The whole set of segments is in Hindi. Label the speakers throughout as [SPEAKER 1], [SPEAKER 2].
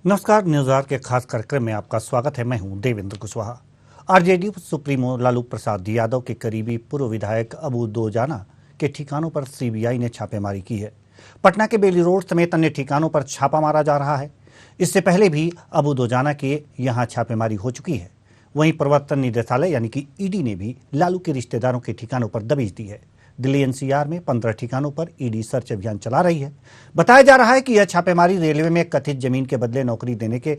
[SPEAKER 1] नमस्कार, न्यूज आवर के खास कार्यक्रम में आपका स्वागत है। मैं हूं देवेंद्र कुशवाहा। आरजेडी सुप्रीमो लालू प्रसाद यादव के करीबी पूर्व विधायक अबू दोजाना के ठिकानों पर सीबीआई ने छापेमारी की है। पटना के बेली रोड समेत अन्य ठिकानों पर छापा मारा जा रहा है। इससे पहले भी अबू दोजाना के यहां छापेमारी हो चुकी है। वहीं प्रवर्तन निदेशालय यानी कि ईडी ने भी लालू के रिश्तेदारों के ठिकानों पर दबिश दी है। दिल्ली एनसीआर में 15 ठिकानों पर ईडी सर्च अभियान चला रही है। बताया जा रहा है कि यह छापेमारी रेलवे में कथित जमीन के बदले नौकरी देने के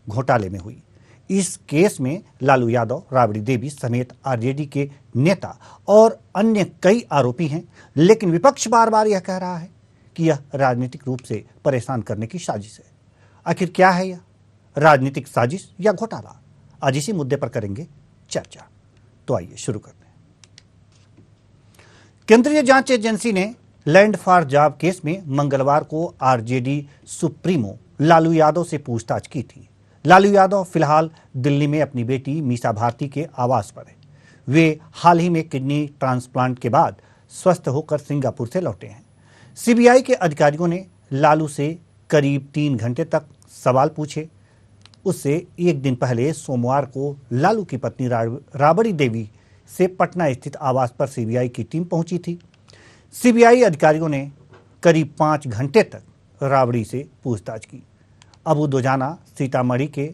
[SPEAKER 1] घोटाले में हुई। इस केस में लालू यादव, राबड़ी देवी समेत आरजेडी के नेता और अन्य कई आरोपी हैं, लेकिन विपक्ष बार बार यह कह रहा है कि यह राजनीतिक रूप से परेशान करने की साजिश है। आखिर क्या है यह, राजनीतिक साजिश या घोटाला? आज इसी मुद्दे पर करेंगे चर्चा। तो आइए शुरू करते हैं। केंद्रीय जांच एजेंसी ने लैंड फॉर जॉब केस में मंगलवार को आरजेडी सुप्रीमो लालू यादव से पूछताछ की थी। लालू यादव फिलहाल दिल्ली में अपनी बेटी मीसा भारती के आवास पर है। वे हाल ही में किडनी ट्रांसप्लांट के बाद स्वस्थ होकर सिंगापुर से लौटे हैं। सीबीआई के अधिकारियों ने लालू से करीब 3 घंटे तक सवाल पूछे। उससे एक दिन पहले सोमवार को लालू की पत्नी राबड़ी देवी से पटना स्थित आवास पर सीबीआई की टीम पहुंची थी। सीबीआई अधिकारियों ने करीब 5 घंटे तक राबड़ी से पूछताछ की। अबू दोजाना सीतामढ़ी के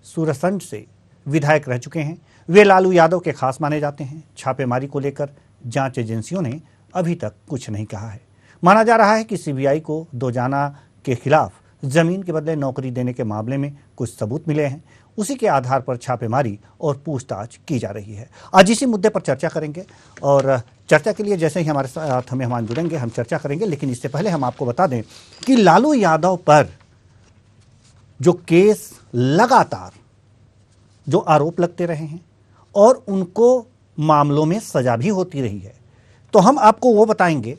[SPEAKER 1] सूरसंड से विधायक रह चुके हैं। वे लालू यादव के खास माने जाते हैं। छापेमारी को लेकर जांच एजेंसियों ने अभी तक कुछ नहीं कहा है। माना जा रहा है कि सीबीआई को दोजाना के खिलाफ जमीन के बदले नौकरी देने के मामले में कुछ सबूत मिले हैं। उसी के आधार पर छापेमारी और पूछताछ की जा रही है। आज इसी मुद्दे पर चर्चा करेंगे और चर्चा के लिए जैसे ही हमारे साथ मेहमान जुड़ेंगे हम चर्चा करेंगे। लेकिन इससे पहले हम आपको बता दें कि लालू यादव पर जो केस लगातार जो आरोप लगते रहे हैं और उनको मामलों में सजा भी होती रही है, तो हम आपको वो बताएंगे।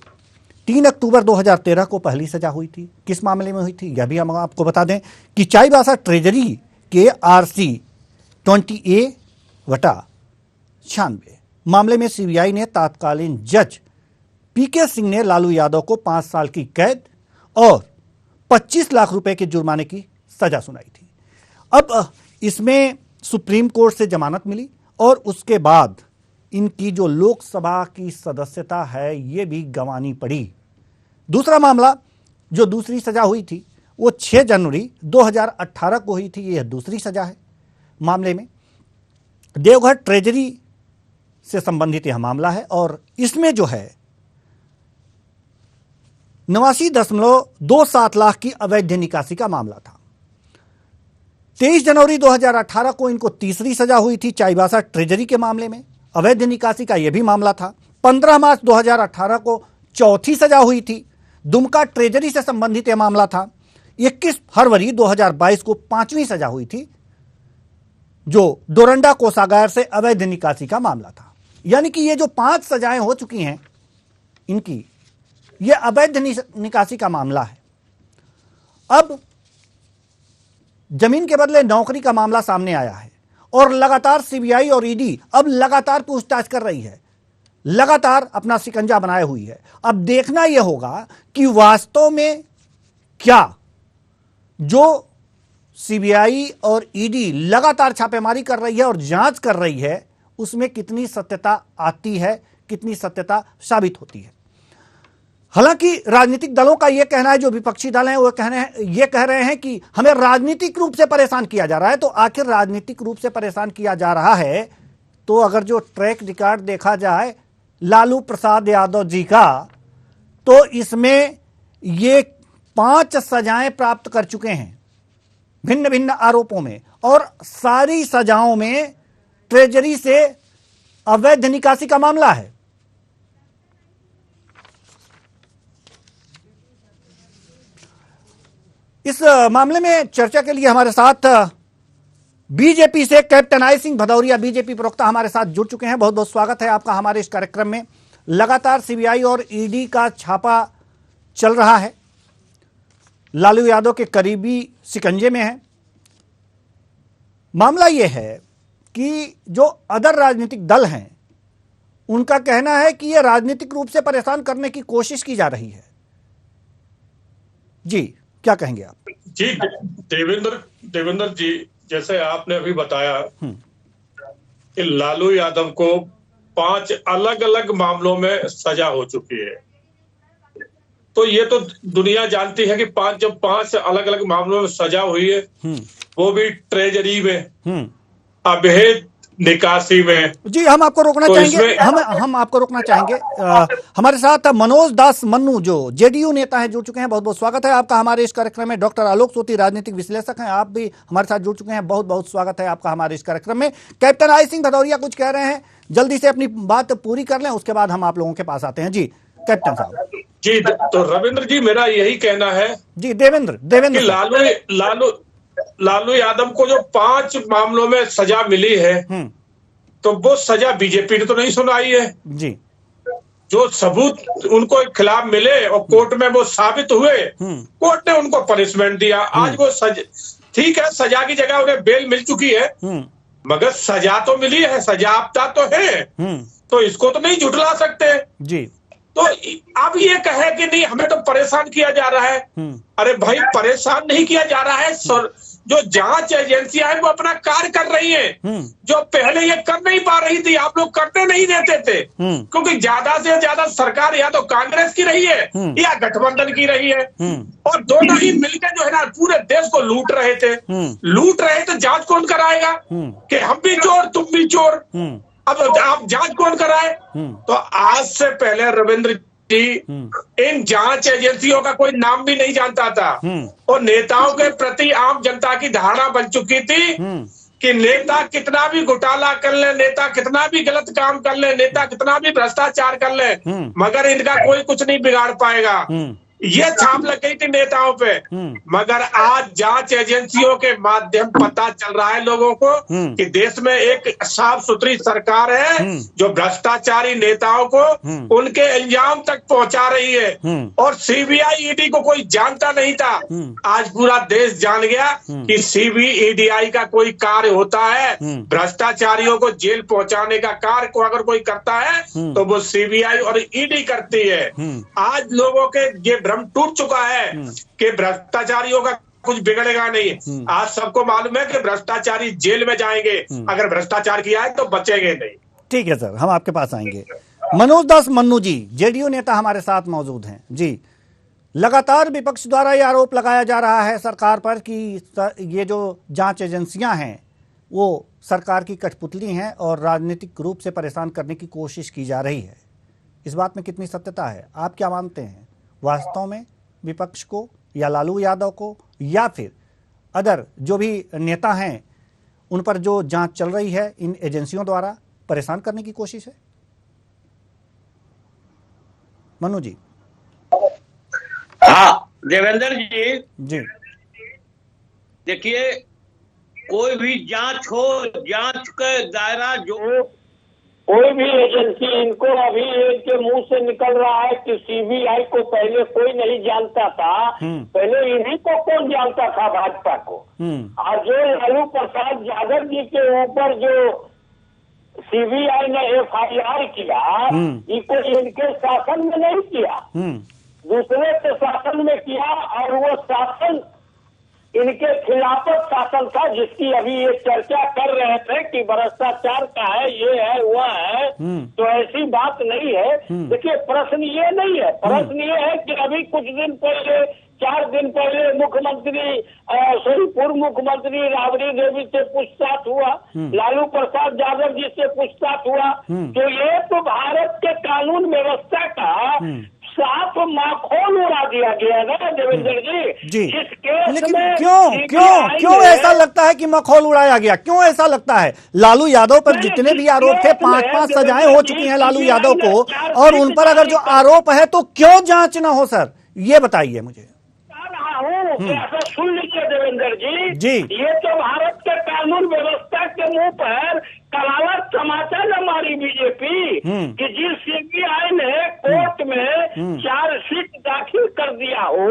[SPEAKER 1] 3 अक्टूबर 2013 को पहली सजा हुई थी। किस मामले में हुई थी यह भी हम आपको बता दें कि चाईबासा ट्रेजरी के RC 20A/96 मामले में सीबीआई ने तत्कालीन जज PK सिंह ने लालू यादव को 5 साल की कैद और 25 लाख रुपए के जुर्माने की सजा सुनाई थी। अब इसमें सुप्रीम कोर्ट से जमानत मिली और उसके बाद इनकी जो लोकसभा की सदस्यता है ये भी गंवानी पड़ी। दूसरा मामला जो दूसरी सजा हुई थी वो 6 जनवरी 2018 को हुई थी। यह दूसरी सजा है। मामले में देवघर ट्रेजरी से संबंधित यह मामला है और इसमें जो है 89.27 लाख की अवैध निकासी का मामला था। 23 जनवरी 2018 को इनको तीसरी सजा हुई थी चाईबासा ट्रेजरी के मामले में। अवैध निकासी का यह भी मामला था। 15 मार्च 2018 को चौथी सजा हुई थी। दुमका ट्रेजरी से संबंधित यह मामला था। 21 फरवरी 2022 को 5वीं सजा हुई थी जो डोरंडा कोषागार से अवैध निकासी का मामला था। यानी कि ये जो 5 सजाएं हो चुकी हैं इनकी, ये अवैध निकासी का मामला है। अब जमीन के बदले नौकरी का मामला सामने आया है और लगातार सीबीआई और ईडी अब लगातार पूछताछ कर रही है, लगातार अपना शिकंजा बनाए हुई है। अब देखना यह होगा कि वास्तव में क्या जो सीबीआई और ईडी लगातार छापेमारी कर रही है और जांच कर रही है उसमें कितनी सत्यता आती है, कितनी सत्यता साबित होती है। हालांकि राजनीतिक दलों का यह कहना है, जो विपक्षी दल हैं वो ये कह रहे हैं कि हमें राजनीतिक रूप से परेशान किया जा रहा है। तो आखिर राजनीतिक रूप से परेशान किया जा रहा है तो अगर जो ट्रैक रिकॉर्ड देखा जाए लालू प्रसाद यादव जी का, तो इसमें ये 5 सजाएं प्राप्त कर चुके हैं भिन्न भिन्न आरोपों में और सारी सजाओं में ट्रेजरी से अवैध निकासी का मामला है। इस मामले में चर्चा के लिए हमारे साथ बीजेपी से captain I Singh Bhadauria, BJP प्रवक्ता हमारे साथ जुड़ चुके हैं। बहुत बहुत स्वागत है आपका हमारे इस कार्यक्रम में। लगातार सीबीआई और ईडी का छापा चल रहा है। लालू यादव के करीबी शिकंजे में है। मामला यह है कि जो अदर राजनीतिक दल हैं उनका कहना है कि यह राजनीतिक रूप से परेशान करने की कोशिश की जा रही है। जी क्या कहेंगे आप?
[SPEAKER 2] जी देवेंद्र देवेंद्र जी, जैसे आपने अभी बताया कि लालू यादव को 5 अलग अलग मामलों में सजा हो चुकी है। तो ये तो दुनिया जानती है कि जब 5 अलग अलग मामलों में सजा हुई है, वो भी ट्रेजरी में, अवैध निकासी में।
[SPEAKER 1] जी हम आपको रोकना
[SPEAKER 2] तो
[SPEAKER 1] चाहेंगे,
[SPEAKER 2] इसमें
[SPEAKER 1] हम आपको रोकना चाहेंगे। हमारे साथ मनोज दास मन्नू जो जेडीयू नेता हैं जुड़ चुके हैं। बहुत बहुत स्वागत है आपका हमारे इस कार्यक्रम में। डॉक्टर आलोक सोती राजनीतिक विश्लेषक हैं, आप भी हमारे साथ जुड़ चुके हैं। बहुत बहुत स्वागत है आपका हमारे इस कार्यक्रम में। कैप्टन आई सिंह भदौरिया कुछ कह रहे हैं, जल्दी से अपनी बात पूरी कर लें, उसके बाद हम आप लोगों के पास आते हैं। जी कैप्टन साहब।
[SPEAKER 2] जी तो रविंद्र जी, मेरा यही कहना है
[SPEAKER 1] जी देवेंद्र
[SPEAKER 2] कि लालू यादव को जो 5 मामलों में सजा मिली है, तो वो सजा बीजेपी ने तो नहीं सुनाई है
[SPEAKER 1] जी।
[SPEAKER 2] जो सबूत उनको खिलाफ मिले और कोर्ट में वो साबित हुए, कोर्ट ने उनको पनिशमेंट दिया। आज वो ठीक है, सजा की जगह उन्हें बेल मिल चुकी है, मगर सजा तो मिली है, सजायाफ्ता तो है, तो इसको तो नहीं झुठला सकते
[SPEAKER 1] जी।
[SPEAKER 2] तो अब ये कहे कि नहीं हमें तो परेशान किया जा रहा है, अरे भाई परेशान नहीं किया जा रहा है। जो जांच एजेंसियां हैं वो अपना कार्य कर रही हैं, जो पहले ये कर नहीं पा रही थी, आप लोग करने नहीं देते थे, क्योंकि ज्यादा से ज्यादा सरकार या तो कांग्रेस की रही है या गठबंधन की रही है, और दोनों ही मिलकर जो है ना पूरे देश को लूट रहे थे। लूट रहे तो जांच कौन कराएगा कि हम भी चोर तुम भी चोर, अब आप जांच कौन कराए? तो आज से पहले रविंद्र जी इन जांच एजेंसियों का कोई नाम भी नहीं जानता था, और नेताओं के प्रति आम जनता की धारणा बन चुकी थी कि नेता कितना भी घोटाला कर ले, नेता कितना भी गलत काम कर ले, नेता कितना भी भ्रष्टाचार कर ले, मगर इनका कोई कुछ नहीं बिगाड़ पाएगा। ये छाप लग गई थी नेताओं पे, मगर आज जांच एजेंसियों के माध्यम पता चल रहा है लोगों को कि देश में एक साफ सुथरी सरकार है जो भ्रष्टाचारी नेताओं को उनके इल्जाम तक पहुंचा रही है, और सीबीआई ईडी को कोई जानता नहीं था। आज पूरा देश जान गया कि सीबीआई का कोई कार्य होता है, भ्रष्टाचारियों को जेल पहुंचाने का कार्य को अगर कोई करता है तो वो सीबीआई और ईडी करती है। आज लोगों के ये भ्रम टूट चुका है कि भ्रष्टाचारियों का कुछ बिगड़ेगा नहीं। आज सबको मालूम है कि भ्रष्टाचारी जेल में जाएंगे, अगर भ्रष्टाचार किया है तो बचेंगे नहीं।
[SPEAKER 1] ठीक है सर, हम आपके पास आएंगे। मनोज दास मन्नू जी जेडीयू नेता हमारे साथ मौजूद हैं। जी लगातार विपक्ष द्वारा यह आरोप लगाया जा रहा है सरकार पर कि ये जो जांच एजेंसियां हैं वो सरकार की कठपुतली हैं और राजनीतिक रूप से परेशान करने की कोशिश की जा रही है। इस बात में कितनी सत्यता है? आप क्या मानते हैं, वास्तव में विपक्ष को या लालू यादव को या फिर अदर जो भी नेता हैं उन पर जो जांच चल रही है इन एजेंसियों द्वारा परेशान करने की कोशिश है? मनु जी।
[SPEAKER 3] हाँ देवेंद्र जी, देखिए कोई भी जांच हो, जांच का दायरा जो कोई भी एजेंसी, इनको अभी इनके मुंह से निकल रहा है कि सीबीआई को पहले कोई नहीं जानता था, पहले इन्हीं को कौन जानता था, भाजपा को। और जो लालू प्रसाद यादव जी के ऊपर जो सीबीआई ने एफआईआर किया, इनको इनके शासन में नहीं किया, दूसरे के शासन में किया, और वो शासन इनके खिलाफत शासन था, जिसकी अभी ये चर्चा कर रहे थे कि भ्रष्टाचार का है, ये है, वह है। तो ऐसी बात नहीं है। देखिए प्रश्न ये नहीं है, प्रश्न ये है कि अभी कुछ दिन पहले, 4 दिन पहले मुख्यमंत्री पूर्व मुख्यमंत्री राबड़ी देवी से पूछताछ हुआ, लालू प्रसाद यादव जी से पूछताछ हुआ, तो ये तो भारत के कानून व्यवस्था का साफ माखौल उड़ा दिया गया ना देवेंद्र जी। इस केस
[SPEAKER 1] लेकिन
[SPEAKER 3] में
[SPEAKER 1] क्यों ऐसा लगता है कि मखौल उड़ाया गया? क्यों ऐसा लगता है? लालू यादव पर जितने भी आरोप थे, 5-5 सजाएं हो चुकी हैं लालू यादव को, और उन पर अगर जो आरोप है तो क्यों जांच ना हो सर, ये बताइए मुझे।
[SPEAKER 3] ऐसा सुन लीजिए देवेंद्र जी, ये तो भारत के कानून व्यवस्था के मुंह पर कलावत समाचार न मारी बीजेपी कि जिस सीबीआई ने कोर्ट में चार्जशीट दाखिल कर दिया हो,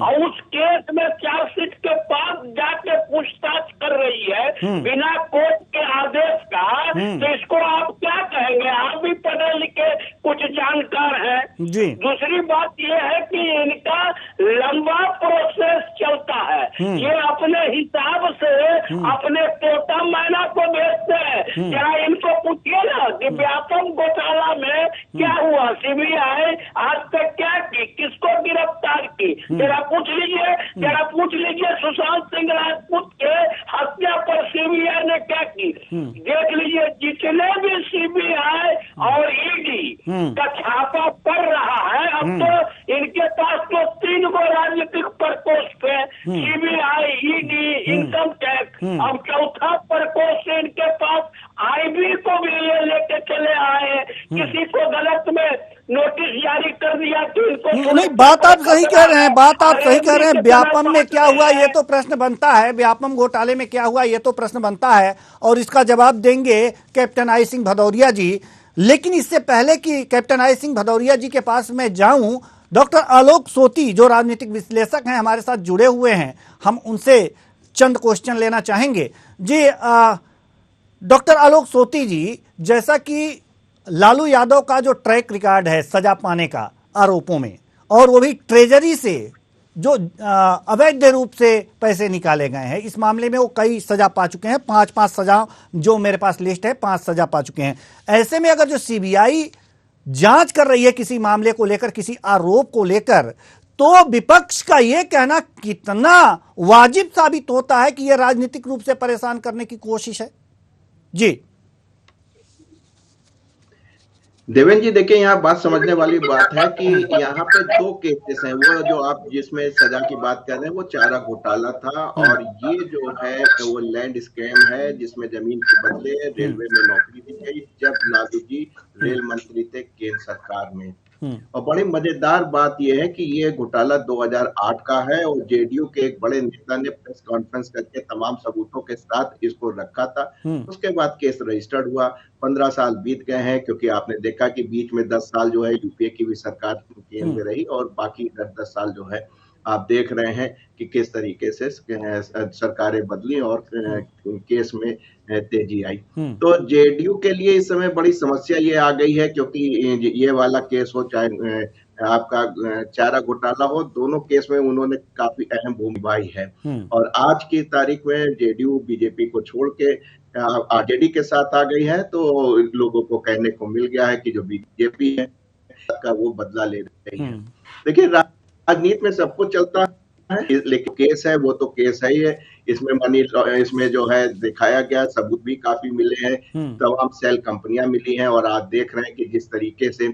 [SPEAKER 3] और उस केस में चार्जशीट के पास जाके पूछताछ कर रही है बिना कोर्ट के आदेश का, तो इसको आप क्या कहेंगे? आप भी पढ़े लिखे कुछ जानकार हैं। दूसरी बात यह है कि इनका लंबा प्रोसेस चलता है, हिसाब से अपने तोता मैना को भेजते हैं। जरा इनको पूछिए ना कि व्यापम घोटाला में क्या हुआ, सीबीआई आज तक क्या की, किसको गिरफ्तार की, जरा पूछ लीजिए। जरा पूछ लीजिए सुशांत सिंह राजपूत के हत्या पर सीबीआई ने क्या की। देख लीजिए जितने भी सीबीआई और ईडी का छापा पड़ रहा है, अब तो इनके पास तो 3 गो राजनीतिक प्रकोष्ठ है, सीबीआई, ईडी, इनकम टैक्स। अब चौथा प्रकोष्ठ इनके पास आईबी को भी ये लेके चले आए। किसी को गलत में नोटिस जारी कर दिया तो इनको
[SPEAKER 1] नहीं, बात आप सही कह रहे हैं, बात आप सही कह रहे हैं। व्यापम में क्या हुआ ये तो प्रश्न बनता है, व्यापम घोटाले में क्या हुआ ये तो प्रश्न बनता है, और इसका जवाब देंगे कैप्टन आई सिंह भदौरिया जी। लेकिन इससे पहले कि कैप्टन आई सिंह भदौरिया जी के पास मैं जाऊं, डॉक्टर आलोक सोती जो राजनीतिक विश्लेषक हैं हमारे साथ जुड़े हुए हैं, हम उनसे चंद क्वेश्चन लेना चाहेंगे जी। डॉक्टर आलोक सोती जी, जैसा कि लालू यादव का जो ट्रैक रिकॉर्ड है सजा पाने का आरोपों में, और वो भी ट्रेजरी से जो अवैध रूप से पैसे निकाले गए हैं, इस मामले में वो कई सजा पा चुके हैं, 5 सजा जो मेरे पास लिस्ट है, 5 सजा पा चुके हैं। ऐसे में अगर जो सीबीआई जांच कर रही है किसी मामले को लेकर, किसी आरोप को लेकर, तो विपक्ष का यह कहना कितना वाजिब साबित होता है कि यह राजनीतिक रूप से परेशान करने की कोशिश है जी।
[SPEAKER 4] देवेंद्र जी, देखिए यहाँ बात समझने वाली बात है कि यहाँ पे 2 केसेस हैं। वो जो आप जिसमें सजा की बात कर रहे हैं वो चारा घोटाला था, और ये जो है वो लैंड स्कैम है जिसमें जमीन के बदले रेलवे में नौकरी दी गई जब लालू जी रेल मंत्री थे केंद्र सरकार में। और बड़ी मजेदार बात यह है कि ये घोटाला 2008 का है, और जेडीयू के एक बड़े नेता ने प्रेस कॉन्फ्रेंस करके तमाम सबूतों के साथ इसको रखा था। उसके बाद केस रजिस्टर्ड हुआ। 15 साल बीत गए हैं, क्योंकि आपने देखा कि बीच में 10 साल जो है यूपीए की भी सरकार केंद्र में रही, और बाकी 10 साल जो है आप देख रहे हैं कि किस तरीके से सरकारें बदली और केस में तेजी आई। तो जेडीयू के लिए इस समय बड़ी समस्या ये आ गई है, क्योंकि ये वाला केस हो चाहे आपका चारा घोटाला हो, दोनों केस में उन्होंने काफी अहम भूमिका निभाई है। और आज की तारीख में जेडीयू बीजेपी को छोड़ के आरजेडी के साथ आ गई है, तो लोगों को कहने को मिल गया है कि जो बीजेपी है का वो बदला ले रही है। देखिए, राजनीति में सब कुछ चलता है, लेकिन केस है वो तो केस है ही है। इसमें जो है दिखाया गया, सबूत भी काफी मिले हैं, तमाम सेल कंपनियां मिली हैं, और आप देख रहे हैं कि जिस तरीके से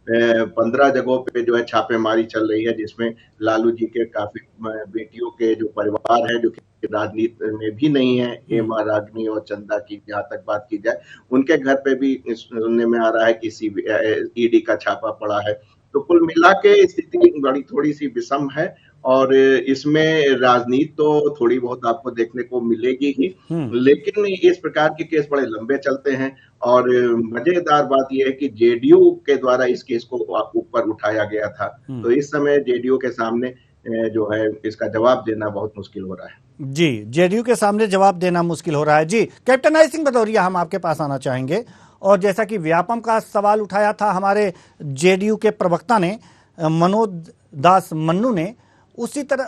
[SPEAKER 4] 15 जगहों पे जो है छापेमारी चल रही है, जिसमें लालू जी के काफी बेटियों के जो परिवार है जो कि राजनीति में भी नहीं है, हेमा, रागनी और चंदा की जहाँ तक बात की जाए, उनके घर पे भी सुनने में आ रहा है कि ईडी का छापा पड़ा है। तो कुल मिला के स्थिति बड़ी थोड़ी सी विषम है, और इसमें राजनीति तो थोड़ी बहुत आपको देखने को मिलेगी ही, लेकिन इस प्रकार के केस बड़े लंबे चलते हैं। और मजेदार बात यह है कि जेडीयू के द्वारा इस केस को ऊपर उठाया गया था, तो इस समय जेडीयू के सामने जो है इसका जवाब देना बहुत मुश्किल हो रहा है
[SPEAKER 1] जी। जेडीयू के सामने जवाब देना मुश्किल हो रहा है जी। कैप्टन आई सिंह भदौरिया, हम आपके पास आना चाहेंगे, और जैसा कि व्यापम का सवाल उठाया था हमारे जेडीयू के प्रवक्ता ने, मनोज दास मन्नू ने, उसी तरह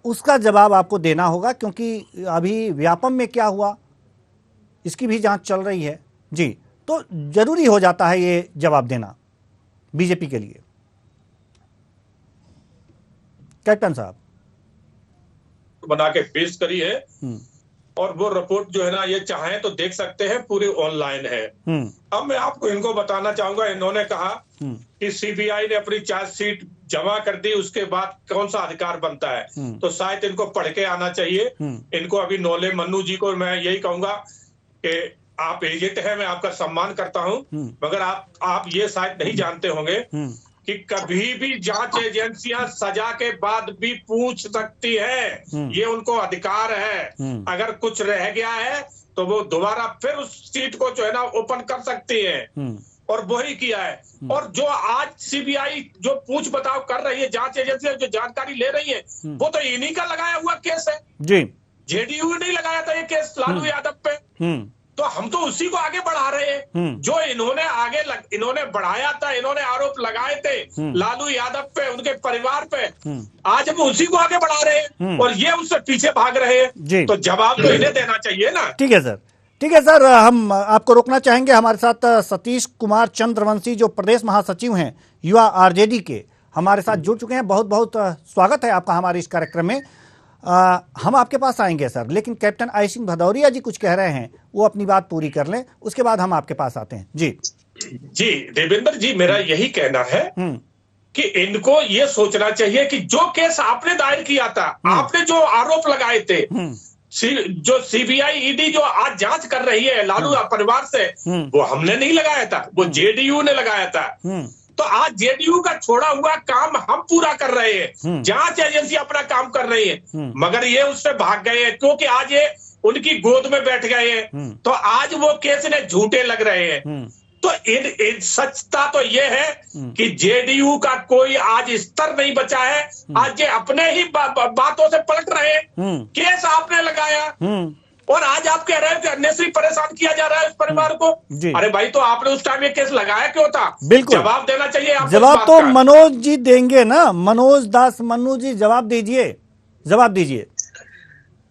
[SPEAKER 1] उसका जवाब आपको देना होगा, क्योंकि अभी व्यापम में क्या हुआ इसकी भी जांच चल रही है जी। तो जरूरी हो जाता है ये जवाब देना बीजेपी के लिए। कैप्टन साहब,
[SPEAKER 2] बना के पेश करी है, और वो रिपोर्ट जो है ना, ये चाहें तो देख सकते हैं, पूरी ऑनलाइन है। अब मैं आपको इनको बताना चाहूंगा, इन्होंने कहा कि सीबीआई ने अपनी चार्जशीट जमा कर दी, उसके बाद कौन सा अधिकार बनता है, तो शायद इनको पढ़ के आना चाहिए। इनको अभी नोले मन्नू जी को मैं यही कहूंगा कि आप एजेंट हैं, मैं आपका सम्मान करता हूं, मगर आप ये शायद नहीं जानते होंगे कि कभी भी जांच एजेंसियां सजा के बाद भी पूछ सकती है, ये उनको अधिकार है। अगर कुछ रह गया है तो वो दोबारा फिर उस सीट को जो है ना ओपन कर सकती है, और वही किया है। और जो आज सीबीआई जो पूछ बताव कर रही है, जांच एजेंसियां जो जानकारी ले रही है, वो तो इन्हीं का लगाया हुआ केस है जी। जेडीयू ने नहीं लगाया था ये केस लालू यादव पे। तो हम तो उसी को आगे बढ़ा रहे हैं जो इन्होंने बढ़ाया था, इन्होंने आरोप लगाए थे लालू यादव पे, उनके परिवार पे, आज हम उसी को आगे बढ़ा रहे हैं और ये उससे पीछे भाग रहे हैं। तो जवाब तो इन्हें देना चाहिए ना।
[SPEAKER 1] ठीक है सर, ठीक है सर, हम आपको रोकना चाहेंगे। हमारे साथ सतीश कुमार चंद्रवंशी जो प्रदेश महासचिव हैं युवा आरजेडी के, हमारे साथ जुड़ चुके हैं। बहुत बहुत स्वागत है आपका हमारे इस कार्यक्रम में। हम आपके पास आएंगे सर, लेकिन कैप्टन आई सिंह भदौरिया जी कुछ कह रहे हैं, वो अपनी बात पूरी कर लें, उसके बाद हम आपके पास आते हैं। जी
[SPEAKER 2] देवेंद्र जी, मेरा यही कहना है कि इनको ये सोचना चाहिए कि जो केस आपने दायर किया था, आपने जो आरोप लगाए थे, जो सीबीआई ईडी जो आज जांच कर रही है लालू परिवार से, वो हमने नहीं लगाया था, वो जेडीयू ने लगाया था। तो आज जेडीयू का छोड़ा हुआ काम हम पूरा कर रहे हैं, जांच एजेंसी अपना काम कर रही है, मगर ये उससे भाग गए हैं क्योंकि आज ये उनकी गोद में बैठ गए हैं। तो आज वो केस इन्हें झूठे लग रहे हैं। तो इन सच्चता तो ये है कि जेडीयू का कोई आज स्तर नहीं बचा है। आज ये अपने ही बातों से पलट रहे हैं। केस आपने लगाया और आज आप कह रहे हैं कि अननेसेसरी परेशान किया जा रहा है इस परिवार को। अरे भाई, तो आपने उस टाइम ये केस लगाया क्यों था?
[SPEAKER 1] बिल्कुल
[SPEAKER 2] जवाब देना चाहिए आपको।
[SPEAKER 1] जवाब तो मनोज जी देंगे ना। मनोज दास मन्नू जी जवाब दीजिए, जवाब दीजिए।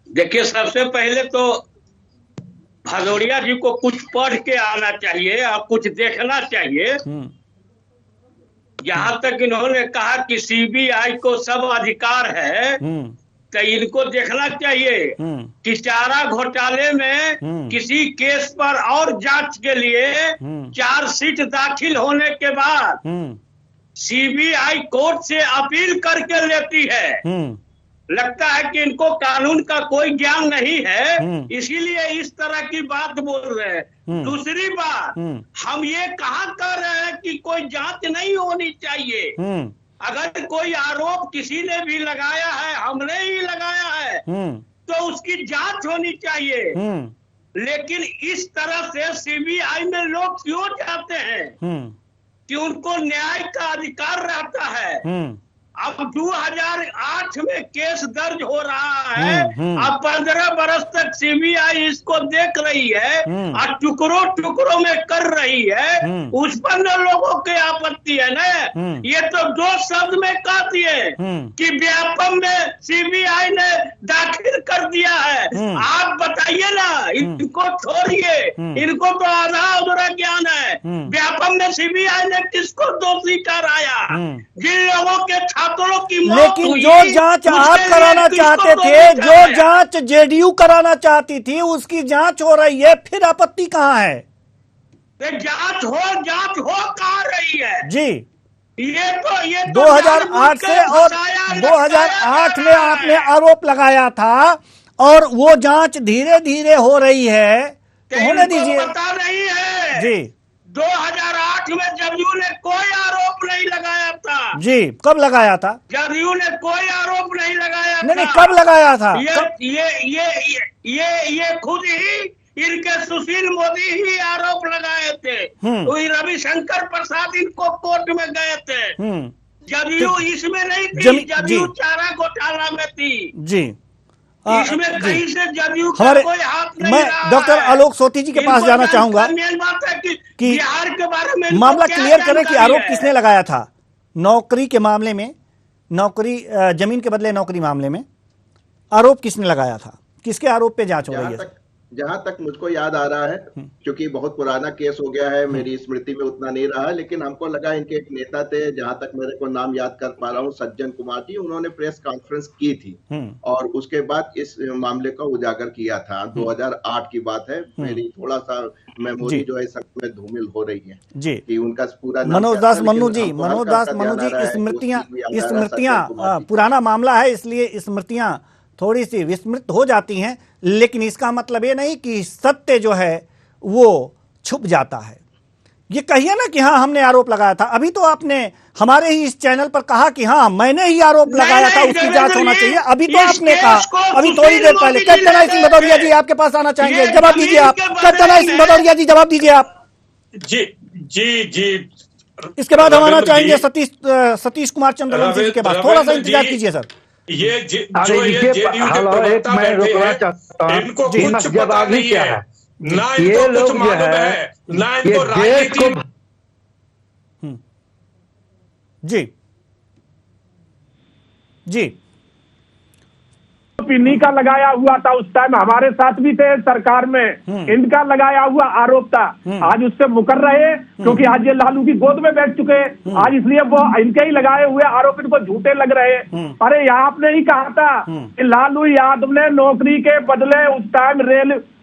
[SPEAKER 3] देखिए, सबसे पहले तो भदौरिया जी को कुछ पढ़ के आना चाहिए और कुछ देखना चाहिए। जहां तक इन्होंने कहा कि सीबीआई को सब अधिकार है, तो इनको देखना चाहिए कि चारा घोटाले में किसी केस पर और जांच के लिए चार्जशीट दाखिल होने के बाद सीबीआई कोर्ट से अपील करके लेती है। लगता है कि इनको कानून का कोई ज्ञान नहीं है, इसीलिए इस तरह की बात बोल रहे हैं। दूसरी बात, हम ये कहाँ कर रहे हैं कि कोई जांच नहीं होनी चाहिए। अगर कोई आरोप किसी ने भी लगाया है, हमने ही लगाया है, तो उसकी जांच होनी चाहिए। लेकिन इस तरह से सीबीआई में लोग क्यों जाते हैं कि उनको न्याय का अधिकार रहता है। अब 2008 में केस दर्ज हो रहा है, अब 15 बरस तक सीबीआई इसको देख रही है और टुकड़ों टुकड़ों में कर रही है। उस पर न लोगों की आपत्ति है न। ये तो 2 शब्द में कह दिए कि व्यापम में सीबीआई ने दाखिल कर दिया है। आप बताइए ना, इनको छोड़िए, इनको तो आधा अधूरा ज्ञान है। व्यापम में सीबीआई ने किसको दोषी ठहराया? जिन लोगों के
[SPEAKER 1] लेकिन जो जांच आप कराना चाहते थे, जो जांच जेडीयू कराना चाहती थी, उसकी जांच हो रही है, फिर आपत्ति कहाँ है?
[SPEAKER 3] जांच हो कहाँ रही है
[SPEAKER 1] जी?
[SPEAKER 3] ये तो
[SPEAKER 1] 2008 से और 2008 में आपने आरोप लगाया था और वो जांच धीरे धीरे हो रही है, तो होने दीजिए।
[SPEAKER 3] पता नहीं है
[SPEAKER 1] जी,
[SPEAKER 3] 2008 में जदयू ने कोई आरोप नहीं लगाया था।
[SPEAKER 1] जी, कब लगाया था?
[SPEAKER 3] जदयू ने कोई आरोप नहीं लगाया
[SPEAKER 1] नहीं, कब लगाया था?
[SPEAKER 3] ये खुद ही इनके सुशील मोदी ही आरोप लगाए थे। तो रविशंकर प्रसाद इनको कोर्ट में गए थे। जदयू इसमें नहीं थी, जदयू चारा घोटाला में थी।
[SPEAKER 1] जी,
[SPEAKER 3] इसमें कहीं से जदयू का
[SPEAKER 1] हमारे
[SPEAKER 3] कोई हाथ नहीं
[SPEAKER 1] मैं
[SPEAKER 3] रहा
[SPEAKER 1] डॉक्टर
[SPEAKER 3] है।
[SPEAKER 1] आलोक सोती जी के पास जाना चाहूंगा
[SPEAKER 3] मेन बात है कि बिहार के बारे में
[SPEAKER 1] मामला क्लियर करें कि आरोप किसने लगाया था। नौकरी के मामले में, नौकरी जमीन के बदले नौकरी मामले में आरोप किसने लगाया था? किसके आरोप पे जांच हो रही है?
[SPEAKER 4] जहां तक मुझको याद आ रहा है, क्योंकि बहुत पुराना केस हो गया है, मेरी स्मृति में उतना नहीं रहा, लेकिन हमको लगा इनके एक नेता थे, जहां तक मेरे को नाम याद कर पा रहा हूं, सज्जन कुमार जी, उन्होंने प्रेस कॉन्फ्रेंस की थी और उसके बाद इस मामले का उजागर किया था। 2008 की बात है। मेरी थोड़ा सा मेमोरी जो है सब में धूमिल हो रही है
[SPEAKER 1] जी,
[SPEAKER 4] कि उनका पूरा
[SPEAKER 1] मनोज दास मन्नू जी, स्मृतियां पुराना मामला है, इसलिए स्मृतियां थोड़ी सी विस्मृत हो जाती हैं, लेकिन इसका मतलब ये नहीं कि सत्य जो है वो छुप जाता है। ये कहिए ना कि हाँ हमने आरोप लगाया था। अभी तो आपने हमारे ही इस चैनल पर कहा कि हाँ मैंने ही आरोप लगाया था, उसकी जांच होना चाहिए। अभी तो आपने कहा, अभी थोड़ी देर पहले। कैप्टन आई सिंह भदौरिया जी आपके पास आना चाहेंगे, जवाब दीजिए आप। कैप्टन आई सिंह भदौरिया जी जवाब दीजिए आप।
[SPEAKER 2] जी जी जी,
[SPEAKER 1] इसके बाद हम आना चाहेंगे सतीश कुमार चंद्रवंशी जी के पास। थोड़ा सा इंतजार कीजिए सर।
[SPEAKER 2] ये जो ये जेडीयू के प्रवक्ता बैठे हैं, इनको कुछ पता नहीं है ना
[SPEAKER 5] ये
[SPEAKER 2] इनको
[SPEAKER 5] लोग
[SPEAKER 2] कुछ
[SPEAKER 5] जो
[SPEAKER 2] मालूम
[SPEAKER 5] है,
[SPEAKER 2] है, ना
[SPEAKER 5] ये
[SPEAKER 2] इनको
[SPEAKER 5] देश
[SPEAKER 2] राजनीति।
[SPEAKER 5] को
[SPEAKER 1] जी जी
[SPEAKER 6] इन्हीं का लगाया हुआ था, उस टाइम हमारे साथ भी थे सरकार में, इनका लगाया हुआ आरोप था। आज उससे मुकर रहे हैं क्योंकि आज ये लालू की गोद में बैठ चुके हैं, आज इसलिए वो इनके ही लगाए हुए आरोप इनको झूठे लग रहे हैं। अरे यहाँ आपने ही कहा था कि लालू यादव ने नौकरी के बदले उस टाइम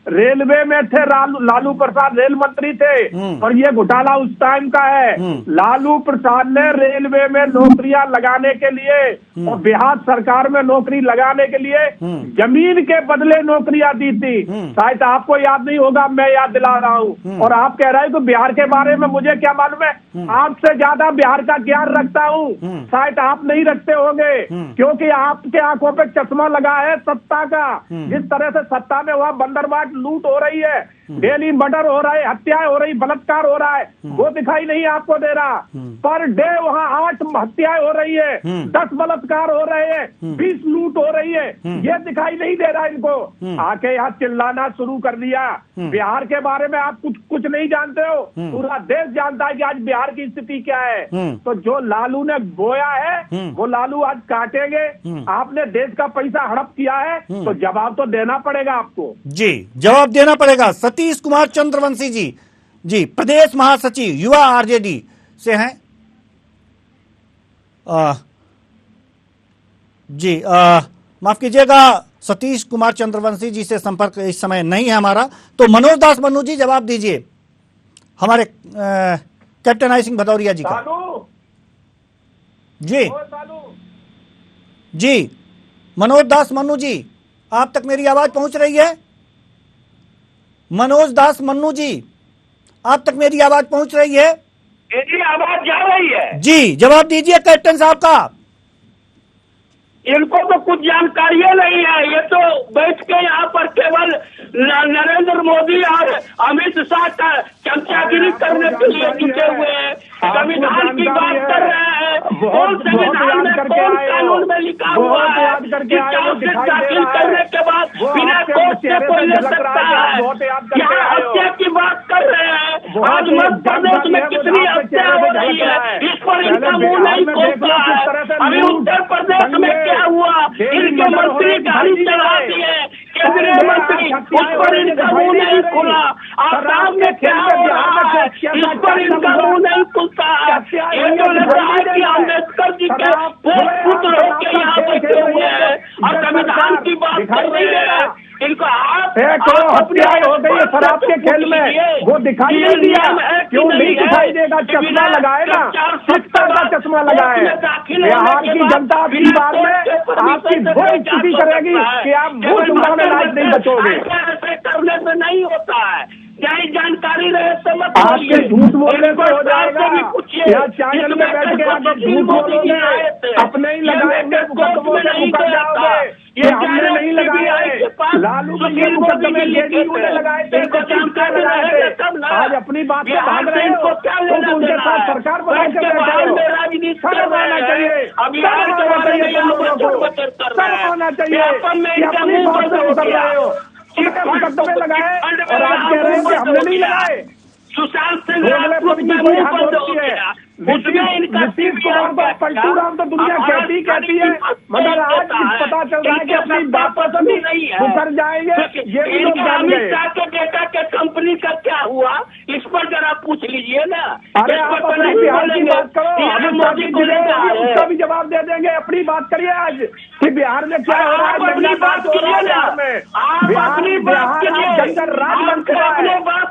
[SPEAKER 6] रेलवे में थे, लालू प्रसाद रेल मंत्री थे, और ये घोटाला उस टाइम का है। लालू प्रसाद ने रेलवे में नौकरियां लगाने के लिए और बिहार सरकार में नौकरी लगाने के लिए जमीन के बदले नौकरियां दी थी। शायद आपको याद नहीं होगा, मैं याद दिला रहा हूँ। और आप कह रहे हैं कि बिहार के बारे में मुझे क्या मालूम है, आपसे ज्यादा बिहार का ज्ञान रखता हूँ, शायद आप नहीं रखते होंगे, क्योंकि आपके आंखों पे चश्मा लगा है सत्ता का। जिस तरह से सत्ता में वहां बंदरबाट लूट हो रही है, डेली मर्डर हो रहा है, हत्याएं हो रही, बलात्कार हो रहा है, वो दिखाई नहीं आपको दे रहा। पर डे वहाँ 8 हत्याएं हो रही है, 10 बलात्कार हो रहे हैं, 20 लूट हो रही है, ये दिखाई नहीं दे रहा इनको। आके यहाँ चिल्लाना शुरू कर दिया। बिहार के बारे में आप कुछ नहीं जानते हो, पूरा देश जानता है कि आज बिहार की स्थिति क्या है। तो जो लालू ने बोया है वो लालू आज काटेंगे। आपने देश का पैसा हड़प किया है तो जवाब तो देना पड़ेगा आपको।
[SPEAKER 1] जी, जवाब देना पड़ेगा। सतीश कुमार चंद्रवंशी जी प्रदेश महासचिव युवा आरजेडी से हैं। जी माफ कीजिएगा, सतीश कुमार चंद्रवंशी जी से संपर्क इस समय नहीं है हमारा। तो मनोज दास मन्नू जी जवाब दीजिए हमारे कैप्टन आई सिंह भदौरिया जी का। जी जी मनोज दास मन्नू जी, आप तक मेरी आवाज पहुंच रही है? मनोज दास मन्नू जी, आप तक मेरी आवाज पहुंच रही है?
[SPEAKER 3] मेरी आवाज जा रही है?
[SPEAKER 1] जी, जवाब दीजिए कैप्टन साहब का।
[SPEAKER 3] इनको तो कुछ जानकारी नहीं है, ये तो बैठ के यहाँ पर केवल नरेंद्र मोदी और अमित शाह का चमचागिरी करने के लिए जुटे हुए हैं। संविधान की बात कर रहे हैं, कौन संविधान में कौन कानून में लिखा हुआ है कि चार्जशीट दाखिल करने के बाद बिना कोर्ट से कोई ले सकता है। यहाँ हत्या की बात कर रहे हैं, आज मध्य प्रदेश में कितनी हत्या हो रही है, इस पर इनका मुंह नहीं खोलता है। अभी उत्तर प्रदेश में क्या हुआ, इनके मंत्री गाड़ी चला दिए, केंद्रीय मंत्री, उस पर इनका मुंह नहीं खुला। आसाम में क्या हो रहा है, इस पर इनका मुंह नहीं खुलता है। इनको लगता है कि अम्बेडकर जी के पुत्र होकर यहाँ बैठे हुए हैं और संविधान की बात कर रहे हैं। इनको
[SPEAKER 6] हत्याएं हो गई है शराब के खेल में, वो दिखाई नहीं दिया, क्यों नहीं दिखाई देगा? चश्मा लगाए ना, किस तरह का चश्मा लगाए? बिहार की जनता आपकी बात में आपकी वो स्थिति करेगी कि आप मुंह छुपाने लायक नहीं बचोगे।
[SPEAKER 3] करने से नहीं होता है, क्या जानकारी रहे तो मत
[SPEAKER 6] आपके झूठ बोलने से हो जाएगा। यहाँ चैनल में बैठ के आप झूठ बोलोगे, अपने ही लगाएंगे, मुकदमों से मुकर जाओगे। ये हमने नहीं लगाया है, लालू के ये मुकदमे जेडीयू ने लगाए थे, लगाए थे। आज अपनी बात से भाग रहे हो तो उनके साथ सरकार बना के बैठे हो। शर्म आना चाहिए, शर्म आना चाहिए तुम लोगों को, शर्म आना चाहिए कि अपनी बात से उतर रहे हो। मुकदमे लगाए और आज कह रहे हैं कि हमने नहीं लगाए।
[SPEAKER 3] सुशांत सिंह
[SPEAKER 6] नीतीश कुमार को पलटूराम तो दुनिया कहती है, मगर आज पता चल रहा है कि अपनी बात पर नहीं उतर जाएंगे। ये भी लोग जान गए।
[SPEAKER 3] अमित शाह के बेटा के कंपनी का क्या हुआ, इस पर जरा पूछ लीजिए ना।
[SPEAKER 6] अरे आप अपनी बिहार की बात करो, मोदी को उसका भी जवाब दे देंगे। अपनी बात करिए आज कि बिहार में क्या हो रहा है,
[SPEAKER 3] अपनी बात कीजिए ना। आप अपनी बात कीजिए,
[SPEAKER 6] जंगल राज बन चुका है।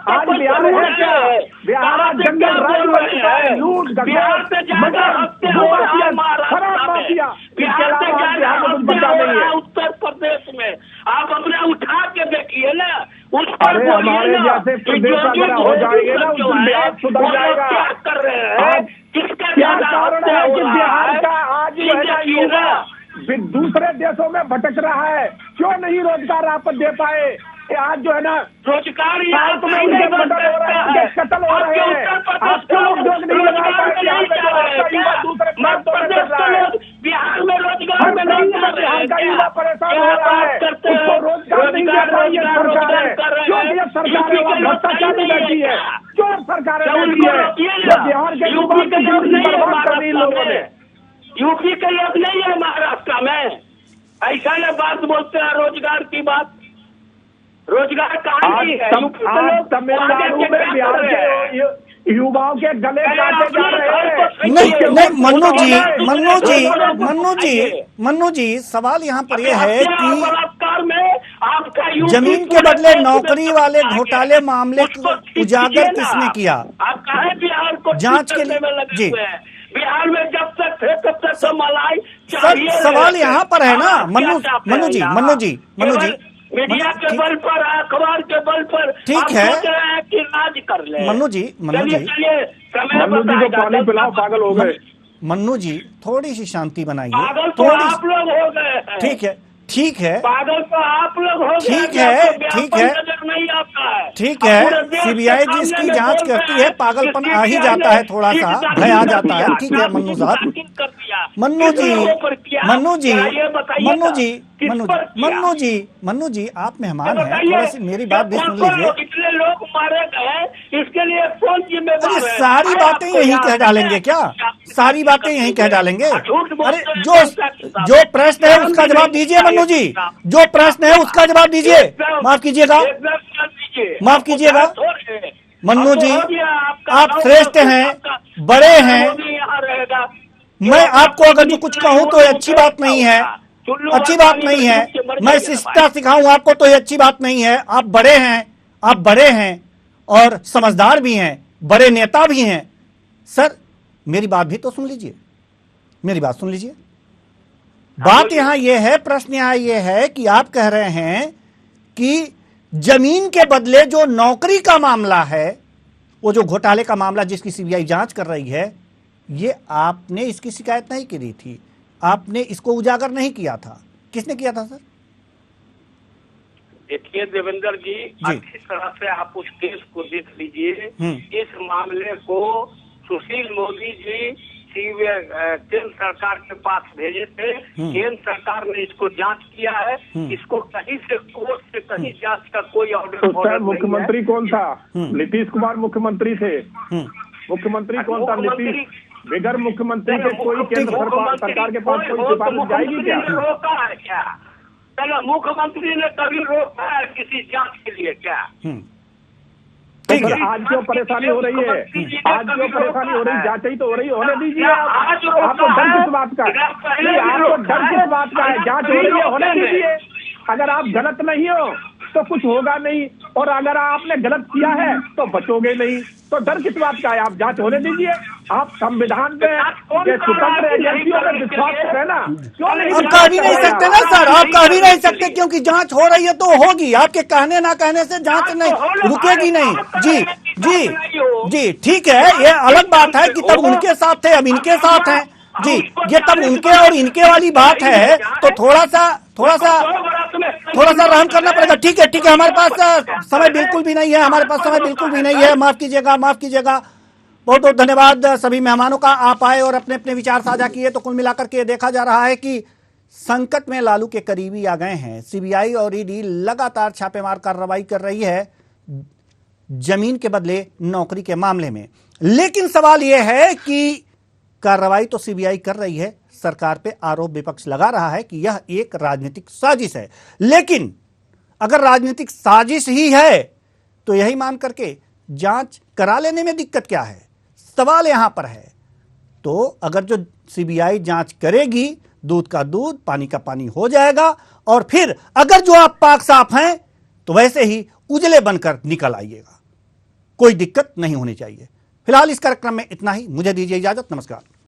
[SPEAKER 6] आज बिहार है क्या? बिहार आज जंगल राज बन चुका है। लूट
[SPEAKER 3] बिहार से ज्यादा हत्या हुआ है महाराष्ट्र में, बिहार से ज्यादा हत्या हो रहा है उत्तर प्रदेश में। आप अपने उठा के देखिए ना, उस पर
[SPEAKER 6] हमारे जैसे प्रदेश अगर हो जाएंगे ना, उस बिहार सुधर जाएगा।
[SPEAKER 3] क्या कर रहे हैं, किसका
[SPEAKER 6] क्या कारण है कि बिहार का आज जो है ना युवा दूसरे देशों में भटक रहा है? क्यों नहीं रोजगार आप दे पाए? आज जो है ना
[SPEAKER 3] रोजगार
[SPEAKER 6] साउथ में उनके मर्डर हो रहे हैं, उनके कत्ल हो रहे हैं। आपको उद्योग नहीं लगा पाए बिहार में, दूसरे प्रांतों में कर रहा है।
[SPEAKER 3] बिहार में रोजगार में नहीं
[SPEAKER 6] बिहार का युवा परेशान हो रहा है, उसको रोजगार नहीं दे रही है सरकार है। क्यों सरकार है वहाँ भ्रष्टाचारी बैठी है, चोर सरकार बैठी है, जो बिहार के युवाओं की जिंदगी बर्बाद कर दी इन लोगों ने।
[SPEAKER 3] यूपी के लोग नहीं है महाराष्ट्र में, ऐसा ये बात बोलते हैं रोजगार की बात। रोजगार कहाँ की है?
[SPEAKER 6] आज तमिलनाडु में बिहार के युवाओं के गले काटे जा रहे हैं।
[SPEAKER 1] नहीं मन्नू जी सवाल यहाँ पर यह है कि
[SPEAKER 3] बलात्कार में आपका
[SPEAKER 1] जमीन के बदले नौकरी वाले घोटाले मामले को उजागर किसने किया?
[SPEAKER 3] आप कहे बिहार को
[SPEAKER 1] जांच के लिए
[SPEAKER 3] में लगे
[SPEAKER 1] जी
[SPEAKER 3] हुए हैं। बिहार में जब तक थे तब तक तो मलाई
[SPEAKER 1] सर, सवाल यहाँ पर है ना मन्नू जी
[SPEAKER 3] मीडिया के बल पर, अखबार के बल पर
[SPEAKER 1] ठीक है
[SPEAKER 3] कि राज कर ले।
[SPEAKER 1] मन्नू जी
[SPEAKER 6] को पानी पिलाओ, पागल हो गए।
[SPEAKER 1] मन्नू जी थोड़ी सी शांति बनाइए।
[SPEAKER 3] पागल तो आप लोग हो गए हैं।
[SPEAKER 1] ठीक है
[SPEAKER 3] पागल तो आप लोग हो गए।
[SPEAKER 1] ठीक है
[SPEAKER 3] नहीं आता है।
[SPEAKER 1] ठीक है, सीबीआई जिसकी जांच करती है पागलपन आ ही जाता है, थोड़ा सा भय आ जाता है। ठीक है मन्नू साहब, मन्नू जी आप मेहमान हैं, थोड़ा सी मेरी बात भी सुन लीजिए।
[SPEAKER 3] कितने लोग मारे गए इसके लिए कौन जिम्मेदार है?
[SPEAKER 1] सारी बातें यही कह डालेंगे क्या? सारी बातें यही कह डालेंगे? अरे जो प्रश्न है उसका जवाब दीजिए मन्नू जी, जो प्रश्न है उसका जवाब दीजिए। माफ कीजिएगा मन्नू जी, आप श्रेष्ठ हैं, बड़े हैं। मैं आपको अगर जो कुछ कहूँ तो ये अच्छी बात नहीं है, मैं शिष्टता सिखाऊं आपको तो ये अच्छी बात नहीं है। आप बड़े हैं और समझदार भी हैं, बड़े नेता भी हैं। सर मेरी बात भी तो सुन लीजिए, मेरी बात सुन लीजिए। बात यहां यह है, प्रश्न यहां यह है कि आप कह रहे हैं कि जमीन के बदले जो नौकरी का मामला है, वो जो घोटाले का मामला जिसकी सीबीआई जांच कर रही है, ये आपने इसकी शिकायत नहीं की थी, आपने इसको उजागर नहीं किया था। किसने किया था सर?
[SPEAKER 3] देखिए देवेंद्र जी, अच्छी तरह से आप उस केस को देख लीजिए। इस मामले को सुशील मोदी जी केंद्र सरकार के पास भेजे थे। केंद्र सरकार ने इसको जांच किया है। इसको कहीं से कोर्ट से कहीं जांच का कोई ऑर्डर
[SPEAKER 6] मुख्यमंत्री कौन था? नीतीश कुमार मुख्यमंत्री थे। मुख्यमंत्री कौन था? नीतीश। बगैर मुख्यमंत्री के कोई केंद्र सरकार के पास कोई सिफारिश जाएगी क्या?
[SPEAKER 3] रोका है क्या? चलो मुख्यमंत्री ने कभी रोका है किसी जांच के लिए क्या?
[SPEAKER 6] ठीक है, आज जो परेशानी हो रही है, जांच ही तो हो रही, होने दीजिए। आपको डर किस बात का है? आपको डर किस बात का है? जांच हो रही है, होने दीजिए। अगर आप गलत नहीं हो तो कुछ होगा नहीं, और अगर आपने गलत किया है तो बचोगे नहीं, तो डर किस बात का है? आप जांच होने दीजिए। आप संविधान पे स्वतंत्र एजेंसियों में विश्वास करें ना, क्यों नहीं?
[SPEAKER 1] आप कह भी नहीं सकते ना सर, आप कह भी नहीं सकते, क्योंकि जांच हो रही है तो होगी। आपके कहने ना कहने से जांच नहीं रुकेगी नहीं। जी ठीक है, ये अलग बात है कि तब उनके साथ थे अब इनके साथ हैं। जी ये तब उनके और इनके वाली बात है, तो थोड़ा सा रहम करना पड़ेगा। ठीक है, हमारे पास समय बिल्कुल भी नहीं है, माफ कीजिएगा। बहुत बहुत धन्यवाद सभी मेहमानों का, आप आए और अपने अपने विचार साझा किए। तो कुल मिलाकर के देखा जा रहा है कि संकट में लालू के करीबी आ गए हैं। सीबीआई और ईडी लगातार छापेमार कार्रवाई कर रही है जमीन के बदले नौकरी के मामले में। लेकिन सवाल यह है कि कार्रवाई तो सीबीआई कर रही है, सरकार पे आरोप विपक्ष लगा रहा है कि यह एक राजनीतिक साजिश है। लेकिन अगर राजनीतिक साजिश ही है तो यही मान करके जांच करा लेने में दिक्कत क्या है? सवाल यहां पर है। तो अगर जो सीबीआई जांच करेगी, दूध का दूध पानी का पानी हो जाएगा, और फिर अगर जो आप पाक साफ हैं तो वैसे ही उजले बनकर निकल आइएगा। कोई दिक्कत नहीं होनी चाहिए। फिलहाल इस कार्यक्रम में इतना ही, मुझे दीजिए इजाजत, नमस्कार।